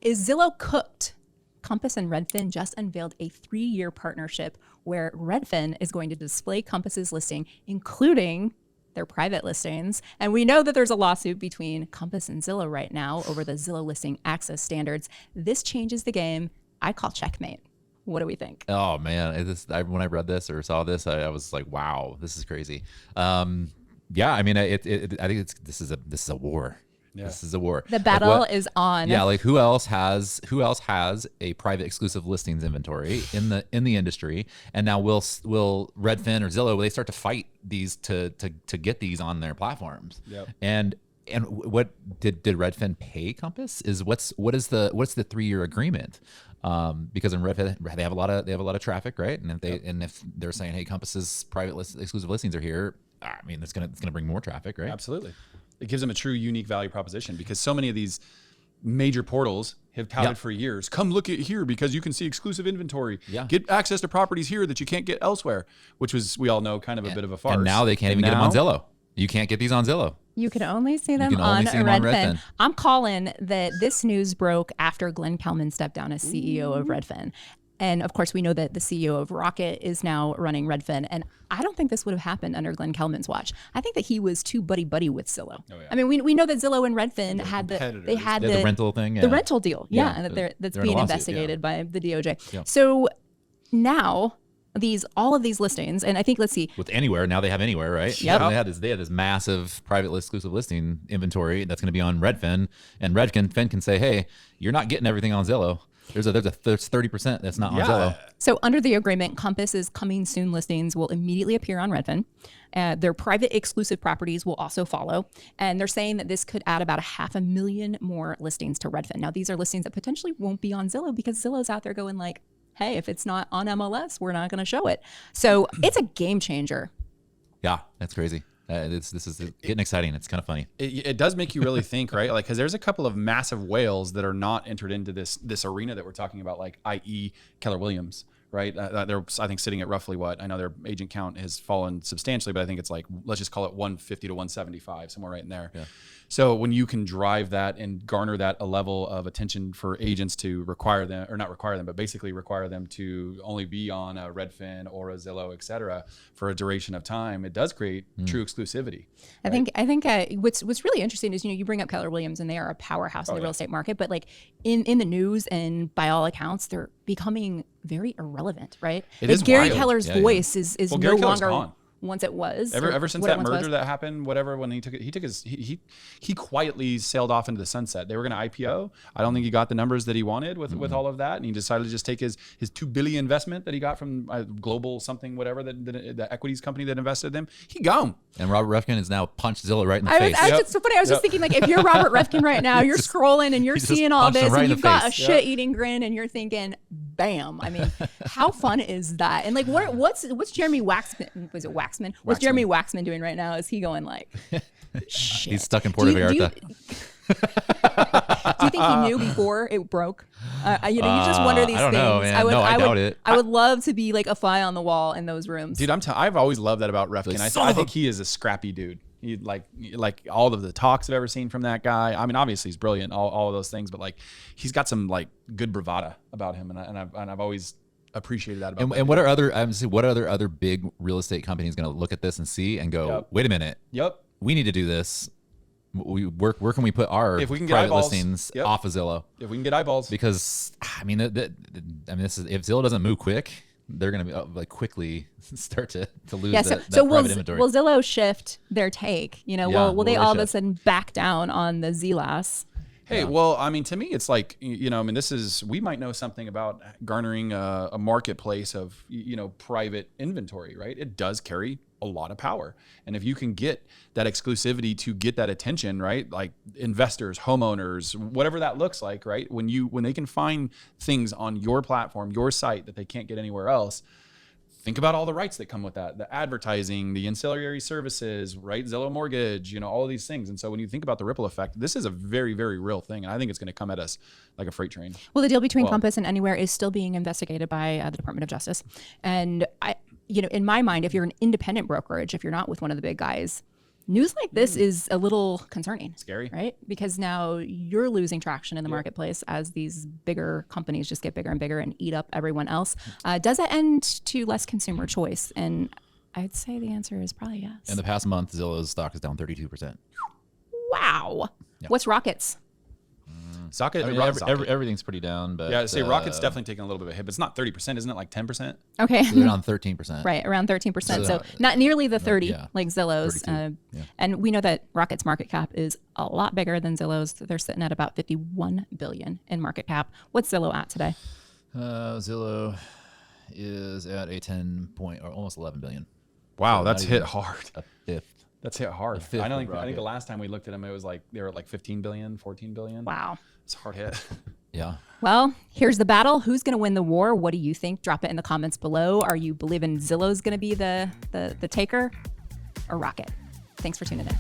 Is Zillow cooked? Compass and Redfin just unveiled a 3-year partnership where Redfin is going to display Compass's listing, including their private listings. And we know that there's a lawsuit between Compass and Zillow right now over the Zillow listing access standards. This changes the game. I call checkmate. What do we think? Oh man, when I read this or saw this, I was like, wow, this is crazy. Yeah, I mean, I think this is a war. Yeah. This is a war. The battle is on. Yeah, like who else has a private exclusive listings inventory in the industry? And now will Redfin or Zillow, will they start to fight these to get these on their platforms? Yep. And what did Redfin pay Compass? What is the 3-year agreement? Because in Redfin they have a lot of traffic, right? And if they're saying, hey, Compass's exclusive listings are here, I mean, it's gonna bring more traffic, right? Absolutely. It gives them a true unique value proposition because so many of these major portals have touted for years. Come look at here because you can see exclusive inventory. Yeah. Get access to properties here that you can't get elsewhere, which was, we all know, kind of a bit of a farce. And now they can't even get them on Zillow. You can't get these on Zillow. You can only see them on Redfin. I'm calling that this news broke after Glenn Kelman stepped down as CEO of Redfin. And of course, we know that the CEO of Rocket is now running Redfin. And I don't think this would have happened under Glenn Kelman's watch. I think that he was too buddy-buddy with Zillow. Oh, yeah. I mean, we know that Zillow and Redfin had the rental thing. The rental deal. That's being investigated by the DOJ. Yeah. So now all of these listings, and I think, let's see. With Anywhere, now they have Anywhere, right? Yep. They had this massive private exclusive listing inventory that's going to be on Redfin. And Redfin can say, hey, you're not getting everything on Zillow. There's 30% that's not on Zillow. So under the agreement, Compass's coming soon listings will immediately appear on Redfin. Their private exclusive properties will also follow. And they're saying that this could add about 500,000 more listings to Redfin. Now, these are listings that potentially won't be on Zillow because Zillow's out there going like, hey, if it's not on MLS, we're not going to show it. So it's a game changer. Yeah, that's crazy. This is getting exciting. It's kind of funny. It does make you really think, right? Like, because there's a couple of massive whales that are not entered into this arena that we're talking about, like i.e. Keller Williams, right? They're, I think, sitting at roughly what? I know their agent count has fallen substantially, but I think it's like, let's just call it 150 to 175, somewhere right in there. Yeah. So when you can drive that and garner that a level of attention for agents to require them, or not require them, but basically require them to only be on a Redfin or a Zillow, et cetera, for a duration of time, it does create true exclusivity. Right? I think what's really interesting is, you bring up Keller Williams and they are a powerhouse in the real estate market, but like in the news and by all accounts, they're becoming very irrelevent, right? It is Gary wild. Keller's voice is no longer gone. Once it was. Ever since that merger that happened, whatever, when he quietly sailed off into the sunset. They were going to IPO. I don't think he got the numbers that he wanted with all of that, and he decided to just take his $2 billion investment that he got from Global something whatever, the equities company that invested in him. He gone. And Robert Reffkin has now punched Zillow right in the face. It's so funny. I was just thinking, like, if you're Robert Reffkin right now, you're scrolling and you're seeing all this, and you've got a shit-eating grin, and you're thinking, bam. I mean, how fun is that? And like, what's Jeremy Waxman? Was it Waxman? What's Jeremy Waxman doing right now? Is he going like, shit? He's stuck in Puerto Vallarta. Do you think he knew before it broke? You just wonder these things. I don't know, man. I doubt it. I would love to be like a fly on the wall in those rooms. Dude, I've always loved that about Reffkin. I think he is a scrappy dude. He like all of the talks I've ever seen from that guy. I mean, obviously he's brilliant, all of those things, but like he's got some like good bravado about him, and I've always appreciated that about him. And what are other big real estate companies going to look at this and see and go, wait a minute, we need to do this. Where can we put our private listings off of Zillow? If we can get eyeballs, because I mean, this is, if Zillow doesn't move quick, they're going to be like quickly start to lose that private inventory. Will Zillow shift their take? Will they all of a sudden back down on the ZLAS? Hey, well, I mean, to me, it's like, we might know something about garnering a marketplace of, private inventory, right? It does carry a lot of power. And if you can get that exclusivity to get that attention, right? Like investors, homeowners, whatever that looks like, right? When they can find things on your platform, your site that they can't get anywhere else, think about all the rights that come with that, the advertising, the ancillary services, right? Zillow Mortgage, all of these things. And so when you think about the ripple effect, this is a very, very real thing. And I think it's going to come at us like a freight train. Well, the deal between Compass and Anywhere is still being investigated by the Department of Justice. And in my mind, if you're an independent brokerage, if you're not with one of the big guys, News like this is a little concerning. Scary. Right? Because now you're losing traction in the marketplace as these bigger companies just get bigger and bigger and eat up everyone else. Does that end to less consumer choice? And I'd say the answer is probably yes. In the past month, Zillow's stock is down 32%. Wow. Yeah. What's Rocket's? Socket, I mean, everything's pretty down, but yeah, I'd say Rocket's definitely taking a little bit of a hit, but it's not 30%, isn't it? Like 10%? Okay. So they're down 13%. Right, around 13%. So not nearly the 30 like Zillow's. 32, And we know that Rocket's market cap is a lot bigger than Zillow's. They're sitting at about 51 billion in market cap. What's Zillow at today? Zillow is at a 10 point or almost 11 billion. Wow, So that's not hit even hard. A fifth. That's hit hard. fifth I of think Rocket. the last time we looked at them, it was like they were at like 15 billion, 14 billion. Wow. It's a hard hit. Yeah. Well, here's the battle. Who's going to win the war? What do you think? Drop it in the comments below. Are you believing Zillow's going to be the taker or Rocket? Thanks for tuning in.